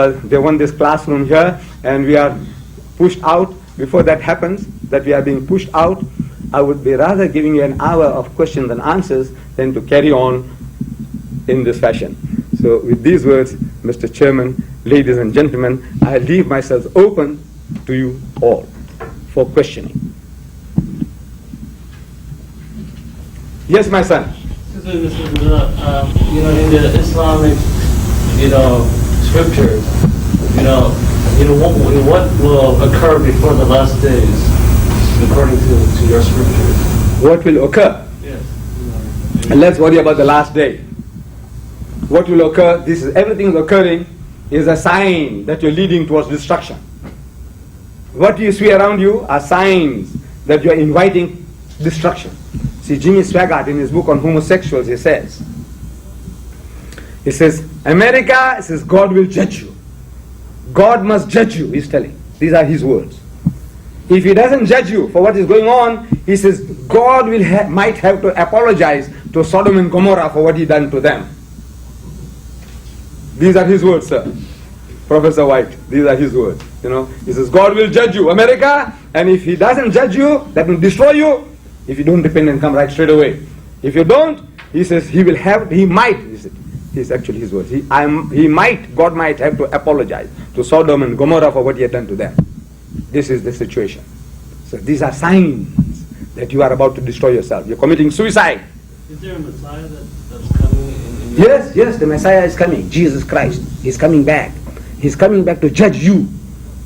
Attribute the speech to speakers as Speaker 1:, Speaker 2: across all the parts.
Speaker 1: They want this classroom here, and we are pushed out. Before that happens, that we are being pushed out, I would be rather giving you an hour of questions and answers than to carry on in this fashion. So with these words, Mr. Chairman, ladies and gentlemen, I leave myself open to you all for questioning. Yes, my son.
Speaker 2: In the Islamic, scriptures, what will occur before the last days, according to your scriptures?
Speaker 1: What will occur?
Speaker 2: Yes.
Speaker 1: And let's worry about the last day. What will occur? This is everything occurring is a sign that you're leading towards destruction. What you see around you are signs that you're inviting destruction. See, Jimmy Swaggart in his book on homosexuals, he says, America says God will judge you. God must judge you, he's telling. These are his words. If he doesn't judge you for what is going on, he says God might have to apologize to Sodom and Gomorrah for what he done to them. These are his words, sir. Professor White, these are his words. He says God will judge you, America, and if he doesn't judge you, that will destroy you. If you don't repent and come right straight away. If you don't, he says he might, it's actually his words. God might have to apologize to Sodom and Gomorrah for what he had done to them. This is the situation. So these are signs that you are about to destroy yourself. You're committing suicide.
Speaker 2: Is there a Messiah that's coming?
Speaker 1: Yes, the Messiah is coming. Jesus Christ. He's coming back. He's coming back to judge you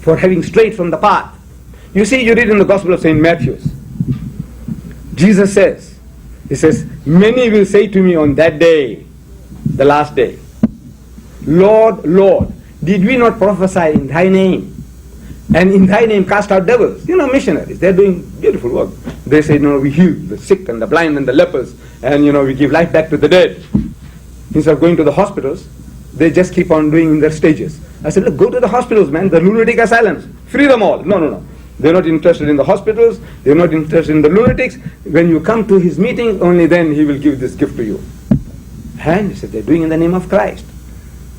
Speaker 1: for having strayed from the path. You see, you read in the Gospel of St. Matthew. Jesus says, many will say to me on that day, the last day, Lord, Lord, did we not prophesy in thy name? And in thy name cast out devils. Missionaries, they're doing beautiful work. They say, we heal the sick and the blind and the lepers, and we give life back to the dead. Instead of going to the hospitals, they just keep on doing in their stages. I said, look, go to the hospitals, man, the lunatic asylums. Free them all. No. They're not interested in the hospitals. They're not interested in the lunatics. When you come to his meeting, only then he will give this gift to you. And he said, they're doing in the name of Christ.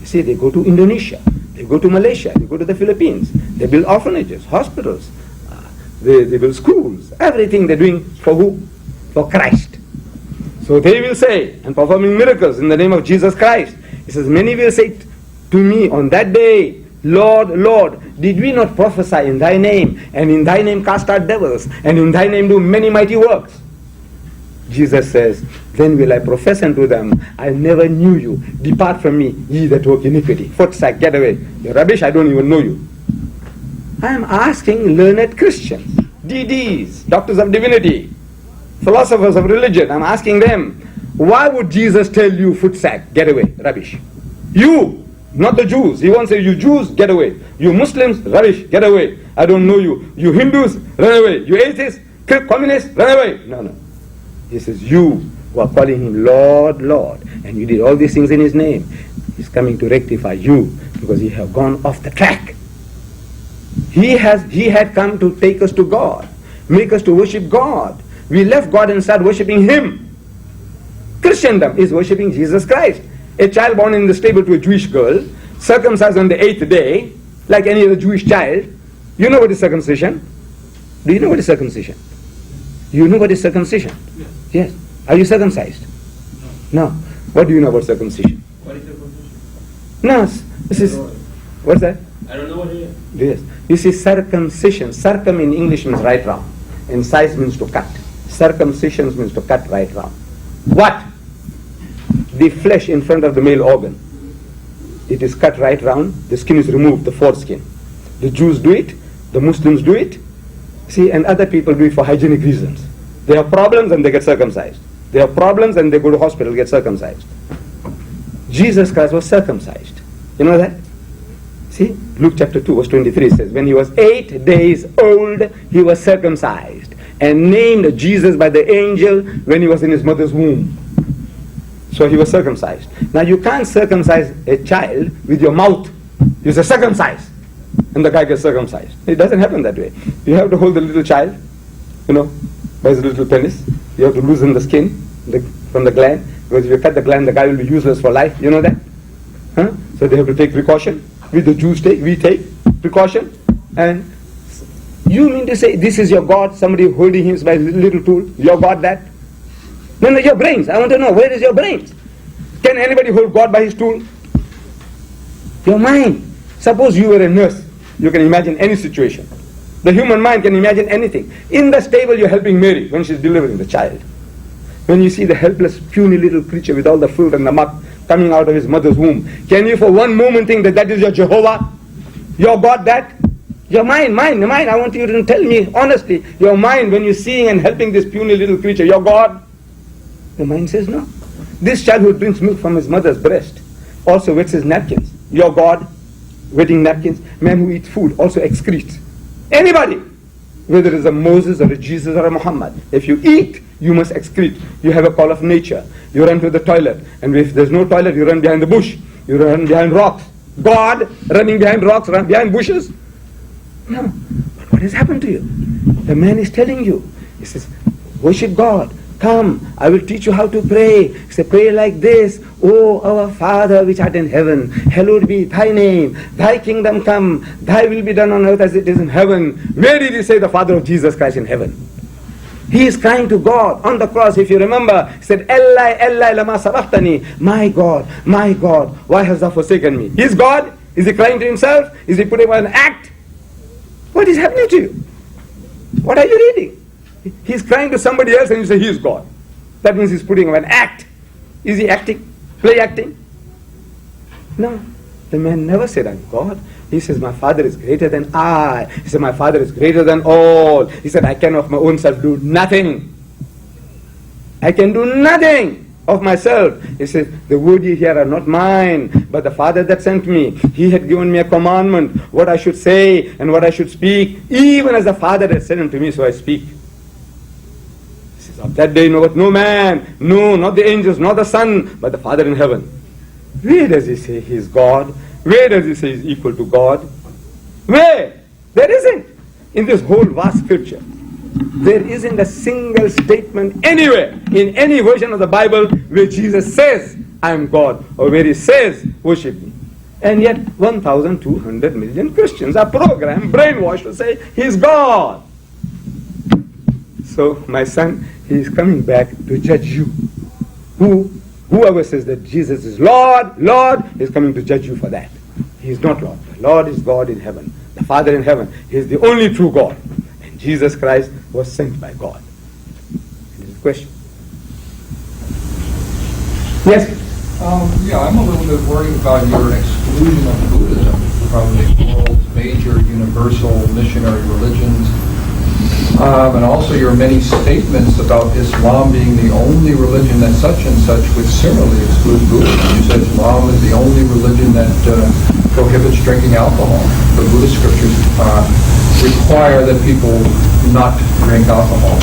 Speaker 1: You see, they go to Indonesia. They go to Malaysia. They go to the Philippines. They build orphanages, hospitals. They build schools. Everything they're doing for who? For Christ. So they will say, and performing miracles in the name of Jesus Christ. He says, many will say to me on that day, Lord, Lord, did we not prophesy in thy name, and in thy name cast out devils, and in thy name do many mighty works? Jesus says, then will I profess unto them, I never knew you. Depart from me, ye that work iniquity. Footsack, get away. You're rubbish, I don't even know you. I am asking learned Christians, DDs, doctors of divinity, philosophers of religion. I'm asking them, why would Jesus tell you, footsack, get away, rubbish? You, not the Jews. He won't say, you Jews, get away. You Muslims, rubbish, get away. I don't know you. You Hindus, run away. You atheists, communists, run away. No. He says, you who are calling him Lord, Lord, and you did all these things in his name. He's coming to rectify you because you have gone off the track. He had come to take us to God, make us to worship God. We left God and started worshiping him. Christendom is worshiping Jesus Christ. A child born in the stable to a Jewish girl, circumcised on the 8th day, like any other Jewish child. You know what is circumcision? Do you know what is circumcision? You know what is circumcision? Yes. Are you circumcised? No. What do you know about circumcision?
Speaker 2: What is circumcision?
Speaker 1: No, this is, what's that?
Speaker 2: I don't know what it is.
Speaker 1: Yes. You see, circumcision, circum in English means right round, and size means to cut. Circumcision means to cut right round. What? The flesh in front of the male organ. It is cut right round, the skin is removed, the foreskin. The Jews do it, the Muslims do it, see, and other people do it for hygienic reasons. They have problems and they get circumcised. They have problems and they go to hospital, get circumcised. Jesus Christ was circumcised. You know that? See, Luke chapter 2 verse 23 says, when he was 8 days old, he was circumcised and named Jesus by the angel when he was in his mother's womb. So he was circumcised. Now you can't circumcise a child with your mouth. You say circumcise, and the guy gets circumcised. It doesn't happen that way. You have to hold the little child, by his little penis. You have to loosen the skin from the gland, because if you cut the gland, the guy will be useless for life. You know that? So they have to take precaution. With the Jews we take precaution. And you mean to say this is your God, somebody holding him by a little tool? Your God that? No, your brains. I want to know, where is your brains? Can anybody hold God by his tool? Your mind. Suppose you were a nurse. You can imagine any situation. The human mind can imagine anything. In the stable you're helping Mary when she's delivering the child. When you see the helpless, puny little creature with all the filth and the muck coming out of his mother's womb, can you for one moment think that that is your Jehovah? Your God that? Your mind, I want you to tell me honestly, your mind when you're seeing and helping this puny little creature, your God? The mind says no. This child who drinks milk from his mother's breast also wets his napkins. Your God, wetting napkins. Man who eats food also excretes. Anybody, whether it's a Moses or a Jesus or a Muhammad, if you eat, you must excrete. You have a call of nature. You run to the toilet. And if there's no toilet, you run behind the bush. You run behind rocks. God running behind rocks, run behind bushes? No. But what has happened to you? The man is telling you. He says, worship God. Come, I will teach you how to pray. He said, pray like this. Oh, our Father which art in heaven, hallowed be thy name. Thy kingdom come. Thy will be done on earth as it is in heaven. Where did he say the Father of Jesus Christ in heaven? He is crying to God on the cross. If you remember, he said, Eli, Eli, lama sabachthani. My God, why hast thou forsaken me? He is God? Is he crying to himself? Is he putting on an act? What is happening to you? What are you reading? He's crying to somebody else and you say he is God. That means he's putting on an act. Is he acting? Play acting? No. The man never said, I'm God. He says, my Father is greater than I. He said, my Father is greater than all. He said, I can of my own self do nothing. I can do nothing of myself. He says, the words ye hear are not mine, but the Father that sent me. He had given me a commandment, what I should say and what I should speak, even as the Father had sent unto me, so I speak. He says, of that day knoweth no man, no, not the angels, not the Son, but the Father in heaven. Where does he say he is God? Where does he say he is equal to God? Where? There isn't. In this whole vast scripture, there isn't a single statement anywhere, in any version of the Bible, where Jesus says, I am God, or where he says, worship me. And yet, 1,200 million Christians are programmed, brainwashed to say, he is God. So, my son, he is coming back to judge you. Whoever says that Jesus is Lord, is coming to judge you for that. He is not Lord. The Lord is God in heaven. The Father in heaven. He is the only true God. And Jesus Christ was sent by God. This is a question. Yes?
Speaker 3: I'm a little bit worried about your exclusion of Buddhism from the world's major universal missionary religions. And also your many statements about Islam being the only religion that such and such, which similarly excludes Buddhism. You said Islam is the only religion that prohibits drinking alcohol. The Buddhist scriptures require that people not drink alcohol.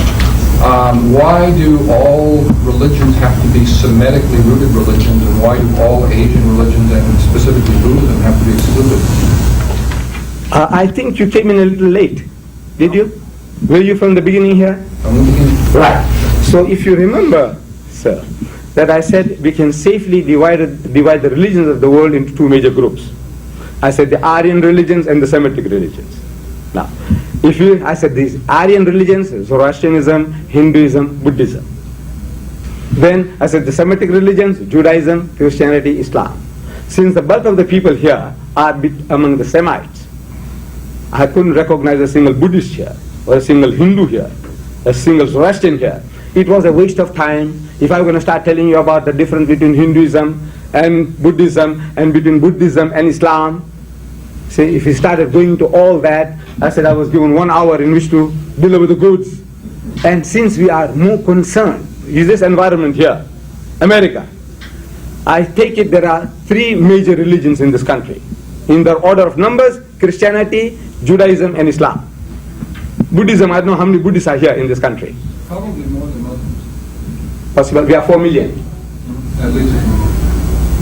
Speaker 3: Why do all religions have to be Semitically rooted religions, and why do all Asian religions, and specifically Buddhism, have to be excluded?
Speaker 1: I think you came in a little late. Did you? Were you from the beginning here?
Speaker 3: From the beginning.
Speaker 1: Right. So if you remember, sir, that I said we can safely divide the religions of the world into two major groups. I said the Aryan religions and the Semitic religions. Now, I said these Aryan religions, Zoroastrianism, Hinduism, Buddhism. Then I said the Semitic religions, Judaism, Christianity, Islam. Since the bulk of the people here are among the Semites, I couldn't recognize a single Buddhist here, or a single Hindu here, a single Zoroastrian here. It was a waste of time if I were going to start telling you about the difference between Hinduism and Buddhism, and between Buddhism and Islam. See, if we started going to all that, I said I was given 1 hour in which to deliver the goods. And since we are more concerned, is this environment here, America, I take it there are 3 major religions in this country. In their order of numbers, Christianity, Judaism and Islam. Buddhism, I don't know how many Buddhists are here in this country.
Speaker 3: Probably more than Muslims.
Speaker 1: Possible, we are 4 million.
Speaker 3: At least.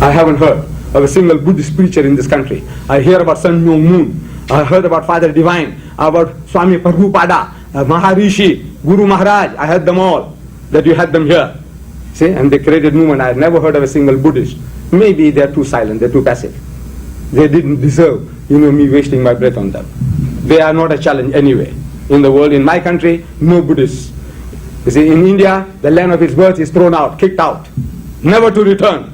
Speaker 1: I haven't heard of a single Buddhist preacher in this country. I hear about Sun Myung Moon. I heard about Father Divine, about Swami Prabhupada, Maharishi, Guru Maharaj. I heard them all, that you had them here. See, and they created movement. I have never heard of a single Buddhist. Maybe they are too silent, they are too passive. They didn't deserve, me wasting my breath on them. They are not a challenge anyway. In the world, in my country, no Buddhists. You see, in India, the land of its birth is thrown out, kicked out, never to return.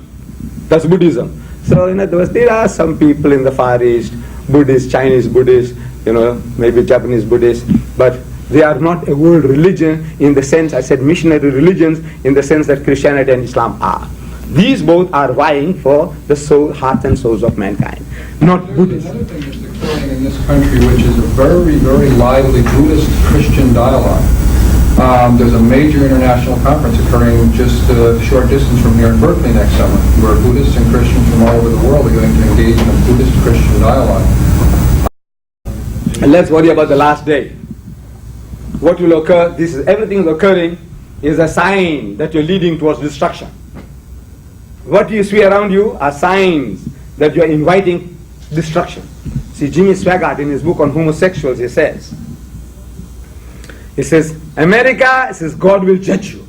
Speaker 1: That's Buddhism. So in other words, there are some people in the Far East, Buddhists, Chinese Buddhists, maybe Japanese Buddhists, but they are not a world religion in the sense, I said missionary religions, in the sense that Christianity and Islam are. These both are vying for the soul, hearts and souls of mankind, not Buddhism.
Speaker 3: Another thing that's occurring in this country, which is a very, very lively Buddhist-Christian dialogue. There's a major international conference occurring just a short distance from here in Berkeley next summer, where Buddhists and Christians from all over the world are going to engage in a Buddhist-Christian dialogue.
Speaker 1: And let's worry about the last day. What will occur, everything is occurring, is a sign that you're leading towards destruction. What you see around you are signs that you're inviting destruction. See, Jimmy Swaggart in his book on homosexuals, he says, America, God will judge you.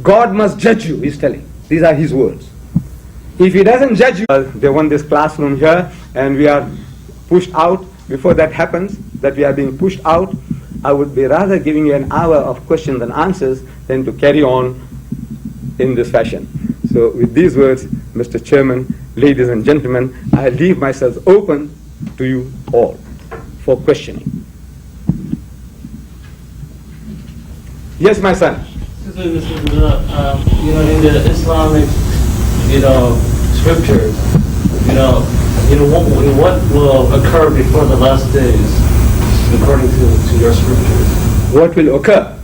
Speaker 1: God must judge you, he's telling. These are his words. If he doesn't judge you, they want this classroom here, and we are pushed out. Before that happens, that we are being pushed out, I would be rather giving you an hour of questions and answers than to carry on in this fashion. So with these words, Mr. Chairman, ladies and gentlemen, I leave myself open to you all for questioning. Yes, my son.
Speaker 2: In the Islamic, scriptures, what will occur before the last days, according to your scriptures?
Speaker 1: What will occur?